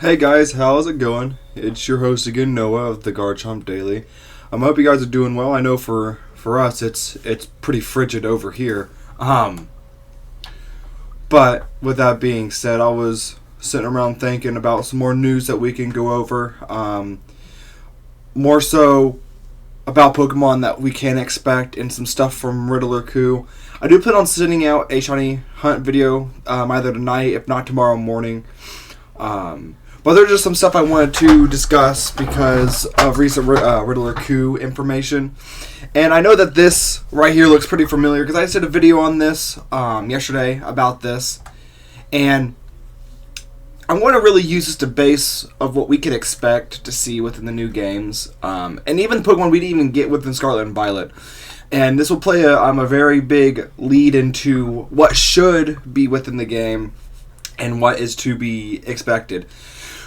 Hey guys, how's it going? It's your host again, Noah of the Garchomp Daily. I hope you guys are doing well. I know for us it's pretty frigid over here. But with that being said, I was sitting around thinking about some more news that we can go over. More so about Pokemon that we can expect and some stuff from Riddler Khu. I do plan on sending out a shiny hunt video either tonight, if not tomorrow morning. But there's just some stuff I wanted to discuss because of recent Riddler Khu information. And I know that this right here looks pretty familiar because I just did a video on this yesterday about this. And I want to really use this to base of what we could expect to see within the new games. And even the Pokemon we didn't even get within Scarlet and Violet. And this will play a very big lead into what should be within the game and what is to be expected.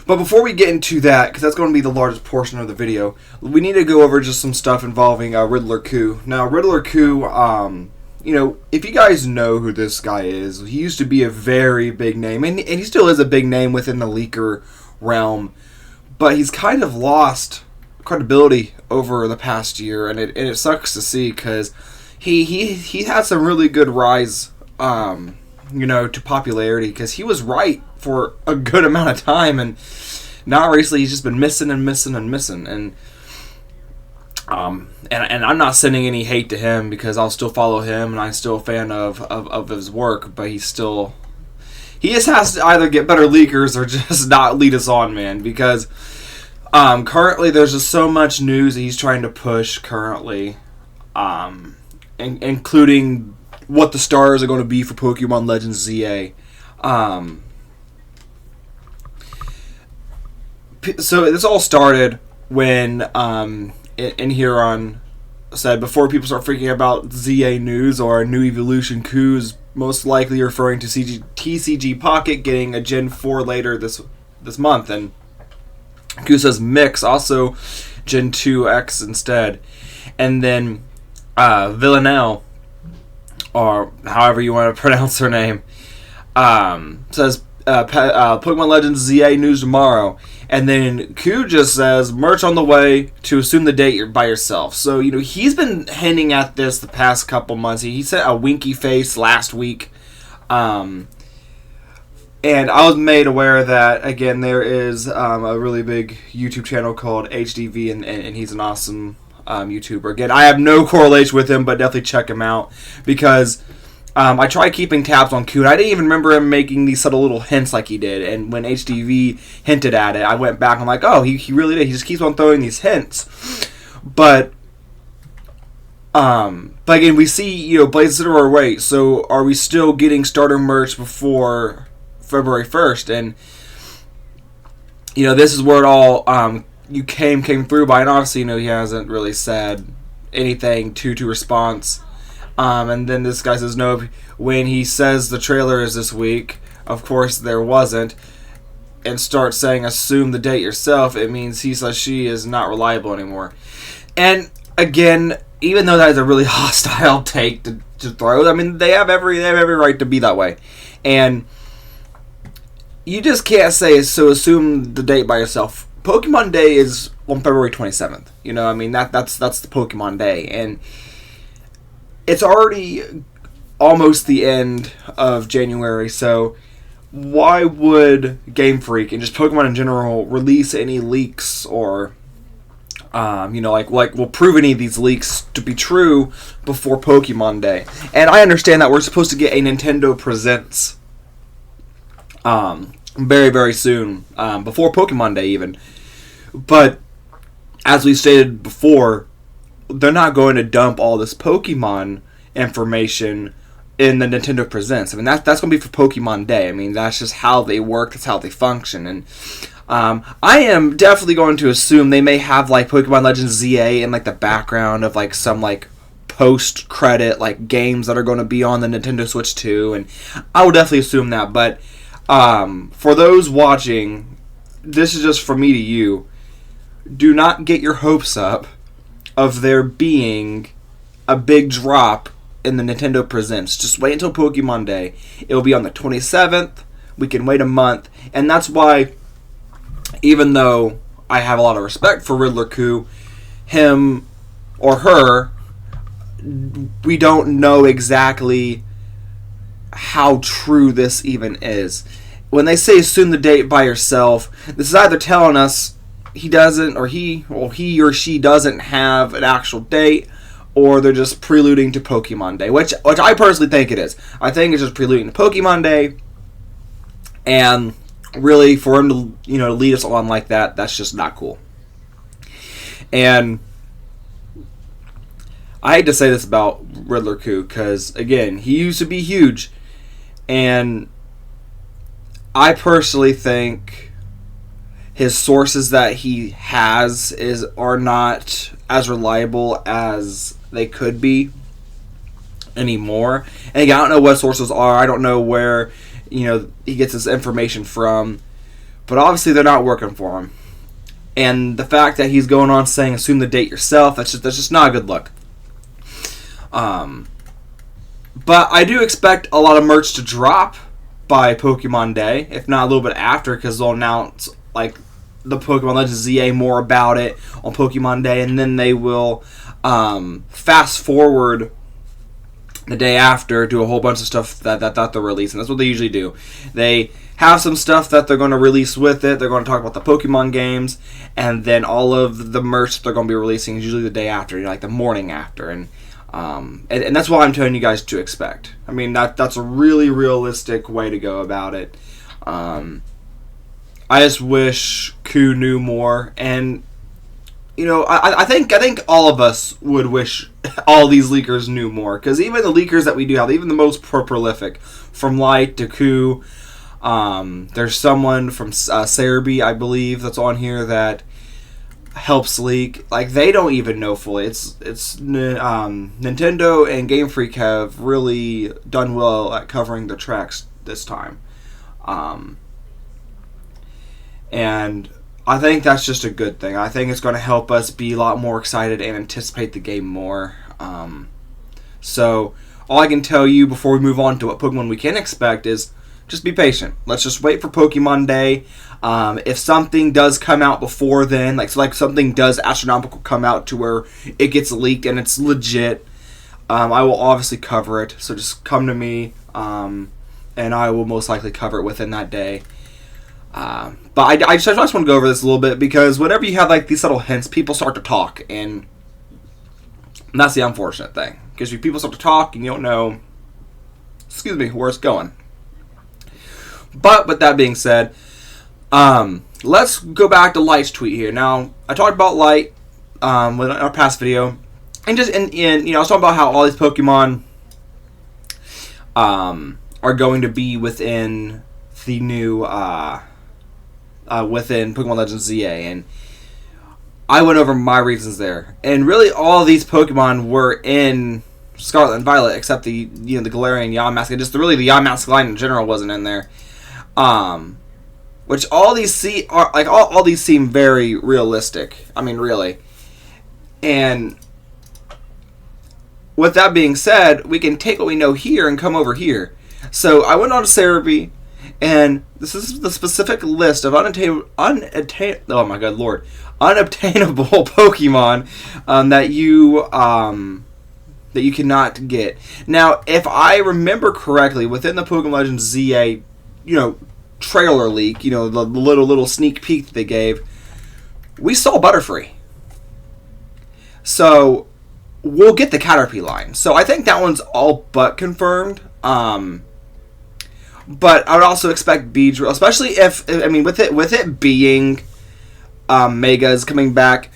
But before we get into that, because that's going to be the largest portion of the video, we need to go over just some stuff involving Riddler Khu. Now, Riddler Khu, if you guys know who this guy is, he used to be a very big name, and he still is a big name within the leaker realm, but he's kind of lost credibility over the past year, and it sucks to see, because he had some really good rise to popularity, because he was right for a good amount of time, and now recently he's just been missing, and I'm not sending any hate to him because I'll still follow him and I'm still a fan of his work, but he just has to either get better leakers or just not lead us on, man, because currently there's just so much news that he's trying to push currently, including what the stars are going to be for Pokémon Legends ZA. So this all started when in Huron said before people start freaking about ZA news or new evolution Khus, most likely referring to TCG Pocket getting a Gen 4 later this month, and Khu says Mix also Gen 2X instead, and then Villanelle, or however you want to pronounce her name, says Pokemon Legends ZA news tomorrow. And then Khu just says, merch on the way to assume the date you're by yourself. So, he's been hinting at this the past couple months. He sent a winky face last week. And I was made aware that, again, there is a really big YouTube channel called HDV, and he's an awesome YouTuber. Again, I have no correlation with him, but definitely check him out, because I tried keeping tabs on Khu, and I didn't even remember him making these subtle little hints like he did. And when HDV hinted at it, I went back and I'm like, oh, he really did. He just keeps on throwing these hints. But again, we see, Blaze Citadel wait. So are we still getting starter merch before February 1st? And this is where it all came through by. And obviously, he hasn't really said anything to response. And then this guy says no. When he says the trailer is this week, of course there wasn't, and starts saying assume the date yourself, it means he/she is not reliable anymore. And again, even though that is a really hostile take to throw, I mean they have every right to be that way, and you just can't say so. Assume the date by yourself. Pokemon Day is on February 27th. That's the Pokemon Day, and it's already almost the end of January, so why would Game Freak and just Pokemon in general release any leaks or, will prove any of these leaks to be true before Pokemon Day? And I understand that we're supposed to get a Nintendo Presents very, very soon, before Pokemon Day even. But as we stated before, they're not going to dump all this Pokemon information in the Nintendo Presents. I mean, that's going to be for Pokemon Day. I mean, that's just how they work. That's how they function. And I am definitely going to assume they may have, Pokemon Legends ZA in, the background of, some, post-credit, games that are going to be on the Nintendo Switch 2. And I will definitely assume that. But for those watching, this is just from me to you. Do not get your hopes up of there being a big drop in the Nintendo Presents. Just wait until Pokemon Day. It will be on the 27th. We can wait a month. And that's why even though I have a lot of respect for Riddler Khu, him or her, we don't know exactly how true this even is. When they say assume the date by yourself, this is either telling us he doesn't, or he or she doesn't have an actual date, or they're just preluding to Pokemon Day, which I personally think it is. I think it's just preluding to Pokemon Day, and really for him to lead us on like that, that's just not cool. And I hate to say this about Riddler Khu, because again, he used to be huge, and I personally think his sources that he has are not as reliable as they could be anymore. And again, I don't know what sources are. I don't know where he gets his information from, but obviously they're not working for him. And the fact that he's going on saying assume the date yourself, that's just not a good look. But I do expect a lot of merch to drop by Pokemon Day, if not a little bit after, because they'll announce like the Pokémon Legends ZA more about it on Pokemon Day, and then they will fast forward the day after, do a whole bunch of stuff that they're releasing. That's what they usually do. They have some stuff that they're going to release with it. They're going to talk about the Pokemon games, and then all of the merch that they're going to be releasing is usually the day after, like the morning after, and that's what I'm telling you guys to expect. I mean, that's a really realistic way to go about it. I just wish Khu knew more, and I think all of us would wish all these leakers knew more, because even the leakers that we do have, even the most prolific, from Light to Khu, there's someone from Cerebi, I believe, that's on here that helps leak. Like, they don't even know fully. It's Nintendo and Game Freak have really done well at covering the tracks this time, and I think that's just a good thing. I think it's going to help us be a lot more excited and anticipate the game more. So all I can tell you before we move on to what Pokemon we can expect is just be patient. Let's just wait for Pokemon Day. If something does come out before then, like something does astronomical come out to where it gets leaked and it's legit, I will obviously cover it. So just come to me, and I will most likely cover it within that day. But I just want to go over this a little bit, because whenever you have like these subtle hints, people start to talk, and that's the unfortunate thing. Because if people start to talk and you don't know, where it's going. But with that being said, let's go back to Light's tweet here. Now, I talked about Light in our past video, and just in I was talking about how all these Pokemon are going to be within the new within Pokémon Legends ZA, and I went over my reasons there. And really, all these Pokemon were in Scarlet and Violet, except the the Galarian Yamask, and just really the Yamask line in general wasn't in there. Which all these all these seem very realistic. I mean, really. And with that being said, we can take what we know here and come over here. So I went on to Cerebi, and this is the specific list of unobtainable Pokemon that you cannot get. Now, if I remember correctly, within the Pokemon Legends ZA, trailer leak, the little sneak peek that they gave, we saw Butterfree. So we'll get the Caterpie line. So I think that one's all but confirmed. But I would also expect Beedrill, especially with it being Megas coming back,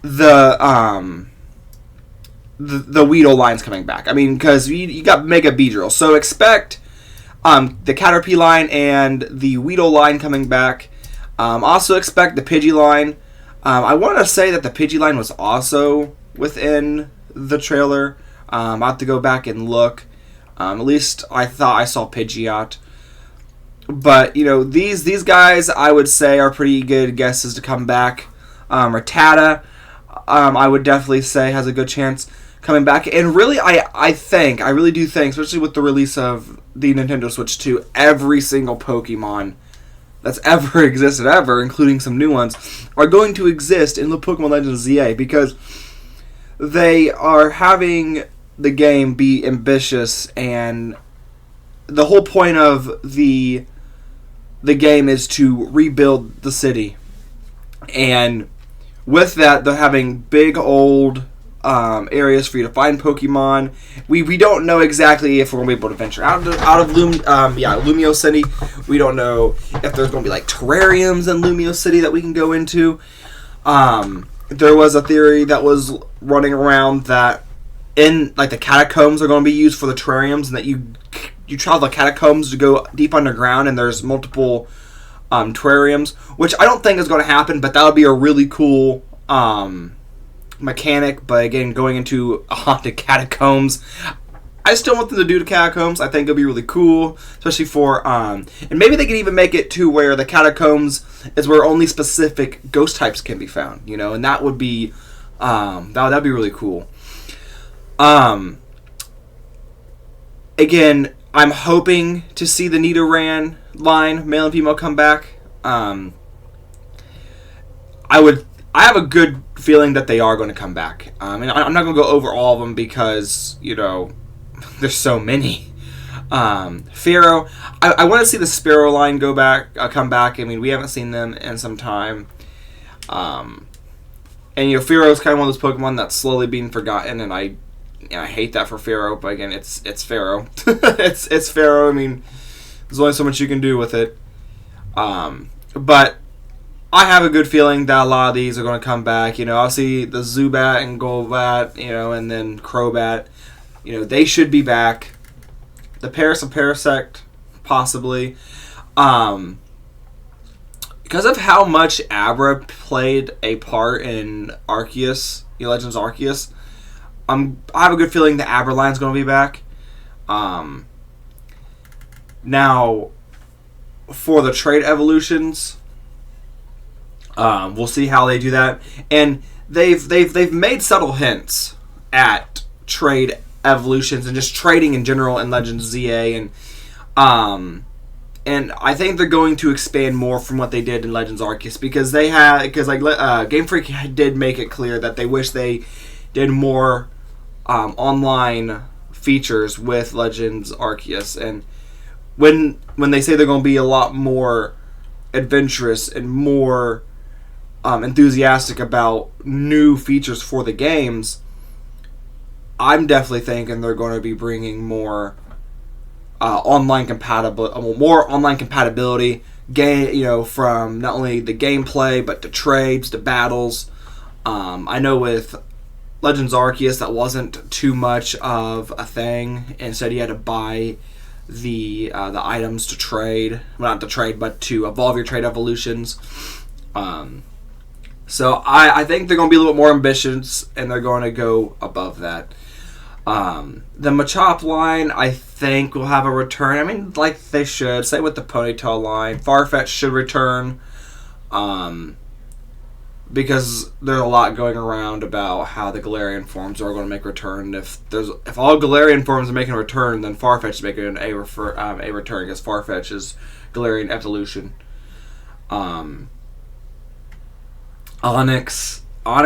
the Weedle line's coming back. I mean, because you got Mega Beedrill, so expect the Caterpie line and the Weedle line coming back. Also expect the Pidgey line. I want to say that the Pidgey line was also within the trailer. I'll have to go back and look. At least I thought I saw Pidgeot. But, these guys, I would say, are pretty good guesses to come back. Rattata, I would definitely say, has a good chance coming back. And really, I really do think, especially with the release of the Nintendo Switch 2, every single Pokemon that's ever existed ever, including some new ones, are going to exist in the Pokémon Legends ZA, because they are having the game be ambitious, and the whole point of the game is to rebuild the city. And with that, they're having big old areas for you to find Pokemon. We don't know exactly if we're going to be able to venture out of Lumio City. We don't know if there's going to be like terrariums in Lumio City that we can go into. There was a theory that was running around that in like the catacombs are going to be used for the terrariums, and that you travel the catacombs to go deep underground, and there's multiple terrariums, which I don't think is going to happen, but that would be a really cool mechanic. But again, going into a haunted catacombs, I still want them to do the catacombs. I think it'll be really cool, especially for and maybe they can even make it to where the catacombs is where only specific ghost types can be found, and that would be that'd be really cool. Again, I'm hoping to see the Nidoran line, male and female, come back. I have a good feeling that they are going to come back. And I'm not going to go over all of them because, there's so many. Pharaoh, I want to see the Sparrow line come back. I mean, we haven't seen them in some time. And Pharaoh's kind of one of those Pokemon that's slowly being forgotten, and I hate that for Pharaoh, but again, it's Pharaoh. it's Pharaoh. I mean, there's only so much you can do with it. But I have a good feeling that a lot of these are going to come back. I'll see the Zubat and Golbat, and then Crobat. They should be back. The Paris and Parasect, possibly. Because of how much Abra played a part in Arceus, Legends Arceus, I have a good feeling the Abra line's going to be back. Now, for the trade evolutions, we'll see how they do that. And they've made subtle hints at trade evolutions and just trading in general in Legends ZA, and I think they're going to expand more from what they did in Legends Arceus, because Game Freak did make it clear that they wish they did more online features with Legends Arceus, and when they say they're going to be a lot more adventurous and more enthusiastic about new features for the games, I'm definitely thinking they're going to be bringing more online compatibility, from not only the gameplay but the trades, the battles. I know with Legends Arceus that wasn't too much of a thing. Instead, you had to buy the items to trade, well, not to trade, but to evolve your trade evolutions. So I think they're going to be a little bit more ambitious, and they're going to go above that. The Machop line, I think, will have a return. I mean, like they should. Same with the Ponytail line. Farfetch should return. Because there's a lot going around about how the Galarian forms are going to make a return. If all Galarian forms are making a return, then Farfetch is making a return, because Farfetch is Galarian evolution. Onyx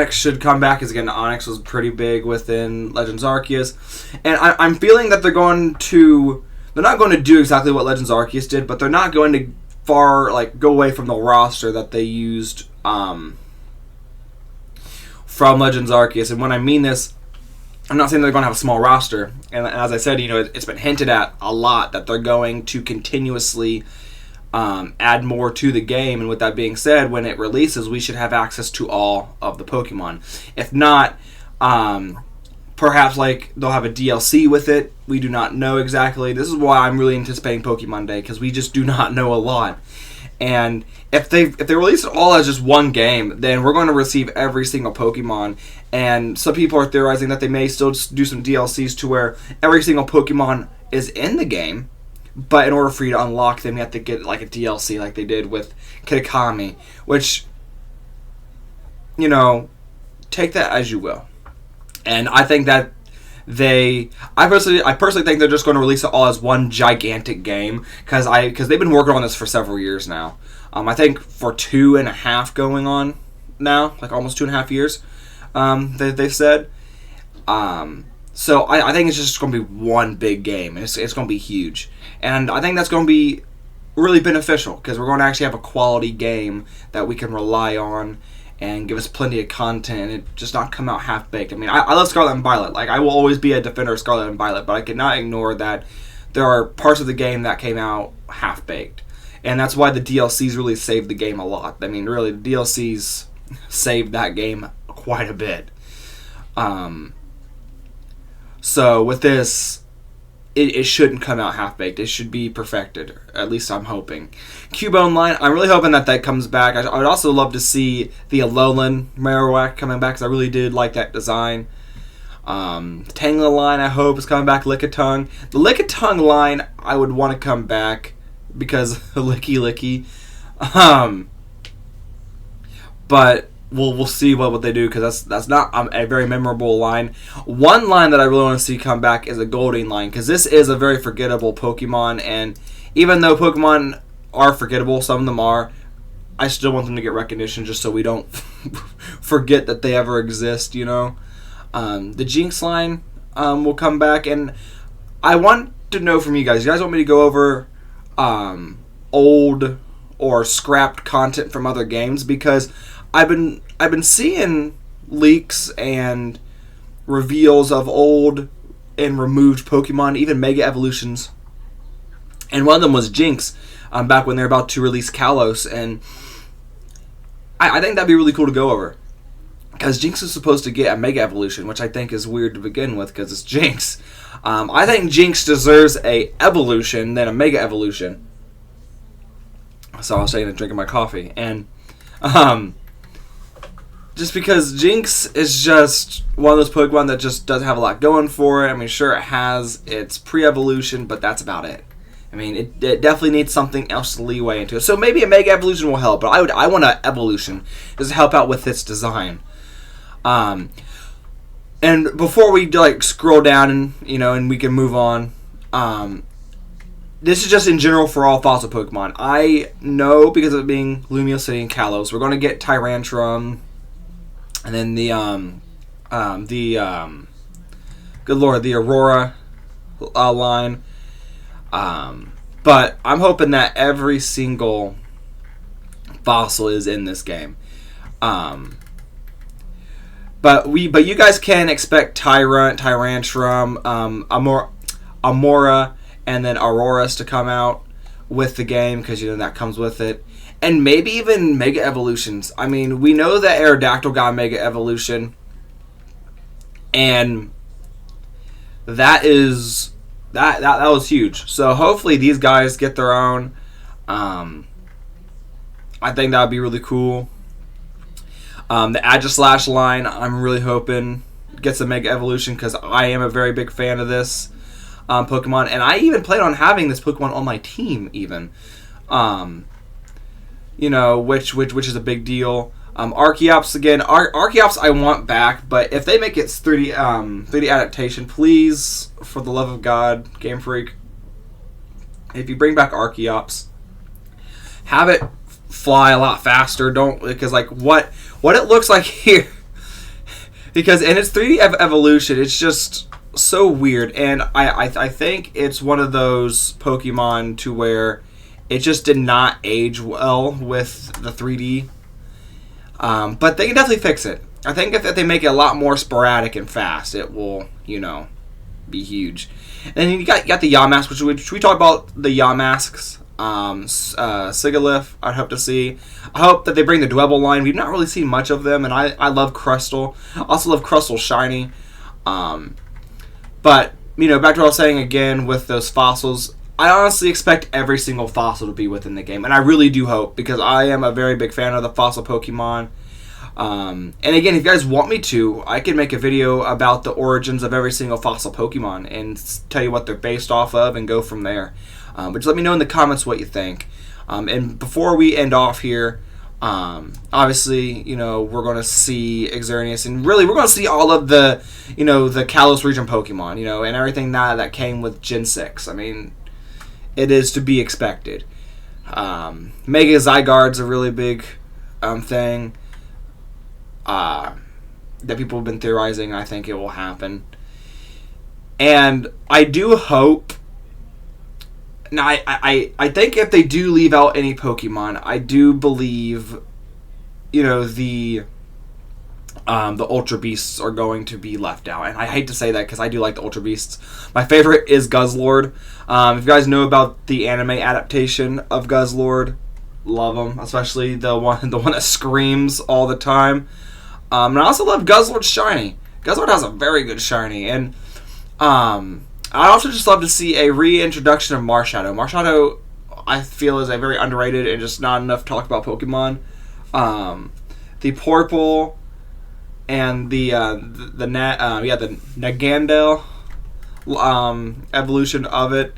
should come back, because again, Onyx was pretty big within Legends Arceus, and I'm feeling that they're not going to do exactly what Legends Arceus did, but they're not going to go away from the roster that they used from Legends Arceus. And when I mean this, I'm not saying they're going to have a small roster, and as I said, it's been hinted at a lot that they're going to continuously add more to the game. And with that being said, when it releases, we should have access to all of the Pokemon. If not, perhaps they'll have a DLC with it. We do not know exactly. This is why I'm really anticipating Pokemon Day, because we just do not know a lot. And if they release it all as just one game, then we're going to receive every single Pokemon. And some people are theorizing that they may still just do some DLCs to where every single Pokemon is in the game, but in order for you to unlock them, you have to get like a DLC like they did with Kitakami, which, take that as you will. And I think that I personally think they're just going to release it all as one gigantic game because they've been working on this for several years now. I think for 2.5 going on now, like almost 2.5 years. They've said. So I think it's just going to be one big game. It's going to be huge, and I think that's going to be really beneficial because we're going to actually have a quality game that we can rely on and give us plenty of content and it just not come out half-baked. I mean, I love Scarlet and Violet. Like, I will always be a defender of Scarlet and Violet, but I cannot ignore that there are parts of the game that came out half-baked. And that's why the DLCs really saved the game a lot. I mean, really, the DLCs saved that game quite a bit. So, with this, it shouldn't come out half-baked. It should be perfected. At least I'm hoping. Cubone line, I'm really hoping that comes back. I would also love to see the Alolan Marowak coming back because I really did like that design. Tangela line, I hope, is coming back. Lickitung. The Lickitung line, I would want to come back because Licky. But we'll see what they do because that's not a very memorable line. One line that I really want to see come back is a Goldeen line because this is a very forgettable Pokemon, and even though Pokemon are forgettable, some of them are, I still want them to get recognition just so we don't forget that they ever exist, you know. The Jinx line will come back, and I want to know from you guys. You guys want me to go over old or scrapped content from other games because I've been seeing leaks and reveals of old and removed Pokemon, even Mega Evolutions, and one of them was Jinx. Back when they're about to release Kalos, and I think that'd be really cool to go over because Jinx is supposed to get a Mega Evolution, which I think is weird to begin with because it's Jinx. I think Jinx deserves a evolution than a Mega Evolution. So I was saying, drinking my coffee, and just because Jinx is just one of those Pokemon that just doesn't have a lot going for it. I mean, sure, it has its pre-evolution, but that's about it. I mean, it definitely needs something else leeway into it. So maybe a Mega Evolution will help, but I want an Evolution just to help out with its design. And before we scroll down and we can move on, this is just in general for all fossil Pokemon. I know because of it being Lumio City and Kalos, we're going to get Tyrantrum, and then good lord, the Aurora line. But I'm hoping that every single fossil is in this game. But you guys can expect Tyrantrum, Amora, and then Auroras to come out with the game because that comes with it. And maybe even Mega Evolutions. I mean, we know that Aerodactyl got Mega Evolution, and that was huge. So hopefully these guys get their own. I think that would be really cool. The Aegislash line, I'm really hoping gets a Mega Evolution because I am a very big fan of this Pokemon, and I even plan on having this Pokemon on my team even. Which is a big deal. Archeops again. Archeops I want back, but if they make it 3D adaptation, please, for the love of God, Game Freak, if you bring back Archeops, have it fly a lot faster. Don't, because what it looks like here, because in its 3D evolution, it's just so weird, and I think it's one of those Pokemon to where it just did not age well with the 3D. But they can definitely fix it. I think if they make it a lot more sporadic and fast, it will, be huge. And then you got the Yamask, which we talked about the Yamasks. Sigalith, I'd hope to see. I hope that they bring the Dwebble line. We've not really seen much of them, and I love Crustle. I also love Crustle Shiny. But, back to what I was saying again with those fossils, I honestly expect every single fossil to be within the game, and I really do hope, because I am a very big fan of the fossil Pokemon. And again, if you guys want me to, I can make a video about the origins of every single fossil Pokemon and tell you what they're based off of and go from there. But just let me know in the comments what you think. And before we end off here, Obviously, we're going to see Xerneas, and really we're going to see all of the, the Kalos region Pokemon, and everything that came with Gen 6. I mean, it is to be expected. Mega Zygarde's a really big thing that people have been theorizing. I think it will happen. And I do hope... Now, I think if they do leave out any Pokemon, I do believe, the Ultra Beasts are going to be left out. And I hate to say that because I do like the Ultra Beasts. My favorite is Guzzlord. If you guys know about the anime adaptation of Guzzlord, love them. Especially the one that screams all the time. And I also love Guzzlord's shiny. Guzzlord has a very good shiny. And I'd also just love to see a reintroduction of Marshadow. Marshadow, I feel, is a very underrated and just not enough talked about Pokemon. The Purple and the Nagandel evolution of it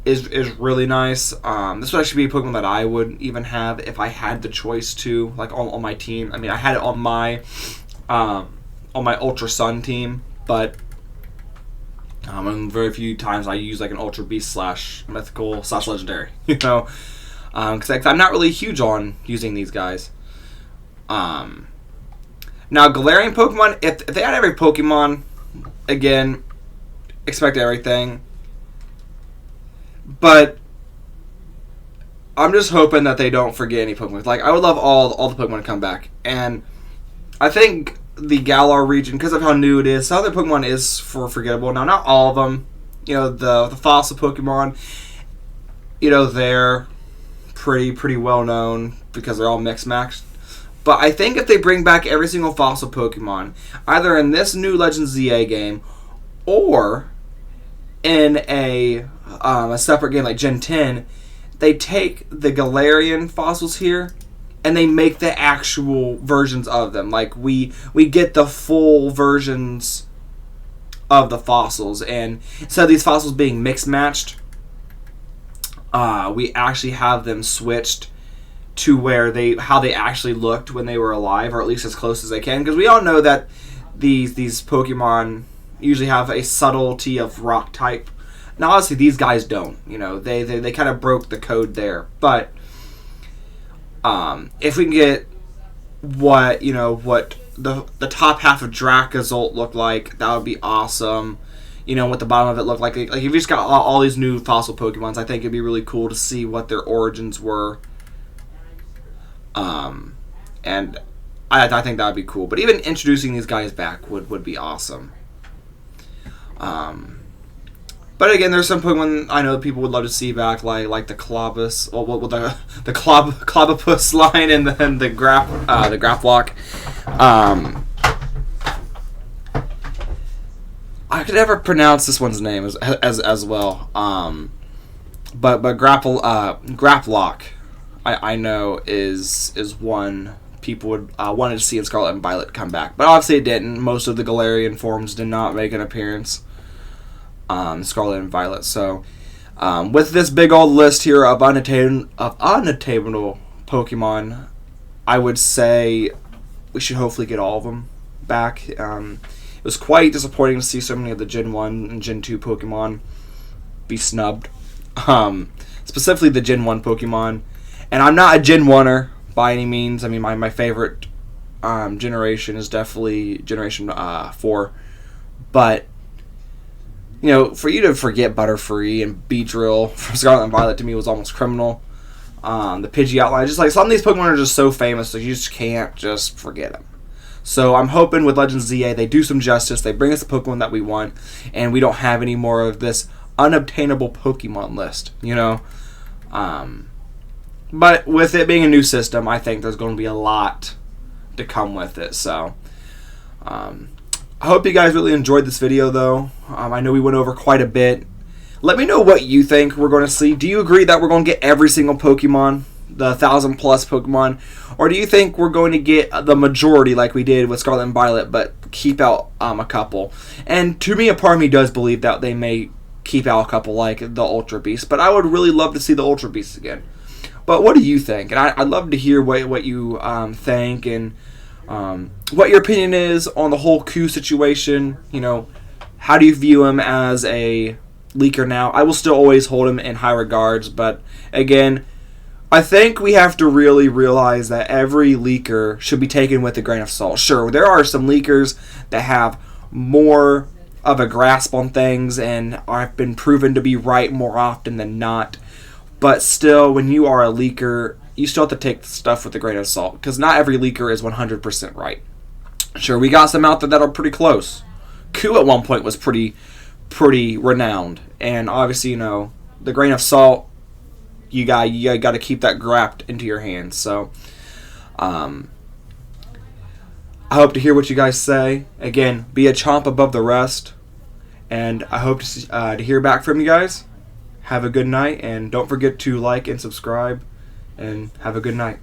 is really nice. This would actually be a Pokemon that I would even have if I had the choice to, like on my team. I mean, I had it on my Ultra Sun team, but and very few times I use like an Ultra Beast / Mythical / Legendary, because I'm not really huge on using these guys. Now Galarian Pokemon, if they had every Pokemon, again, expect everything. But I'm just hoping that they don't forget any Pokemon. Like, I would love all the Pokemon to come back, and I think the Galar region, because of how new it is, some of the Pokemon is forgettable. Now, not all of them. The fossil Pokemon, they're pretty well known because they're all mixed matched. But I think if they bring back every single fossil Pokemon, either in this new Legends ZA game or in a separate game like Gen 10, they take the Galarian fossils here and they make the actual versions of them. Like, we get the full versions of the fossils. And instead of these fossils being mixed-matched, we actually have them switched to where how they actually looked when they were alive, or at least as close as they can. Because we all know that these Pokemon usually have a subtlety of rock type. Now, obviously, these guys don't. They kind of broke the code there. But if we can get what the top half of Dracozolt looked like, that would be awesome. What the bottom of it looked like. Like if you just got all these new fossil Pokemons, I think it'd be really cool to see what their origins were. And I think that would be cool. But even introducing these guys back would be awesome. But again, there's some Pokemon I know people would love to see back, like the Clobus, the Clobopus line, and then the Graplock. I could never pronounce this one's name as well. But Graplock, I know is one people would wanted to see in Scarlet and Violet come back, but obviously it didn't. Most of the Galarian forms did not make an appearance. Scarlet and Violet. So, with this big old list here of unattainable Pokemon, I would say we should hopefully get all of them back. It was quite disappointing to see so many of the Gen 1 and Gen 2 Pokemon be snubbed. Specifically the Gen 1 Pokemon. And I'm not a Gen 1er by any means. I mean, my favorite generation is definitely Generation 4. But for you to forget Butterfree and Beedrill from Scarlet and Violet, to me, was almost criminal. The Pidgey outline, just like some of these Pokemon are just so famous that you just can't just forget them. So I'm hoping with Legends ZA they do some justice, they bring us the Pokemon that we want, and we don't have any more of this unobtainable Pokemon list, But with it being a new system, I think there's going to be a lot to come with it. So I hope you guys really enjoyed this video, though. I know we went over quite a bit. Let me know what you think we're going to see. Do you agree that we're going to get every single Pokemon, the 1,000+ Pokemon? Or do you think we're going to get the majority like we did with Scarlet and Violet, but keep out a couple? And to me, a part of me does believe that they may keep out a couple like the Ultra Beasts, but I would really love to see the Ultra Beasts again. But what do you think? And I'd love to hear what you think, and what your opinion is on the whole Khu situation. How do you view him as a leaker now? I will still always hold him in high regards, but again, I think we have to really realize that every leaker should be taken with a grain of salt. Sure, there are some leakers that have more of a grasp on things and have been proven to be right more often than not. But still, when you are a leaker, you still have to take stuff with a grain of salt, because not every leaker is 100% right. Sure, we got some out there that are pretty close. Khu at one point was pretty renowned, and obviously, the grain of salt, you got to keep that grabbed into your hands. So, I hope to hear what you guys say. Again, be a chomp above the rest, and I hope to hear back from you guys. Have a good night, and don't forget to like and subscribe, and have a good night.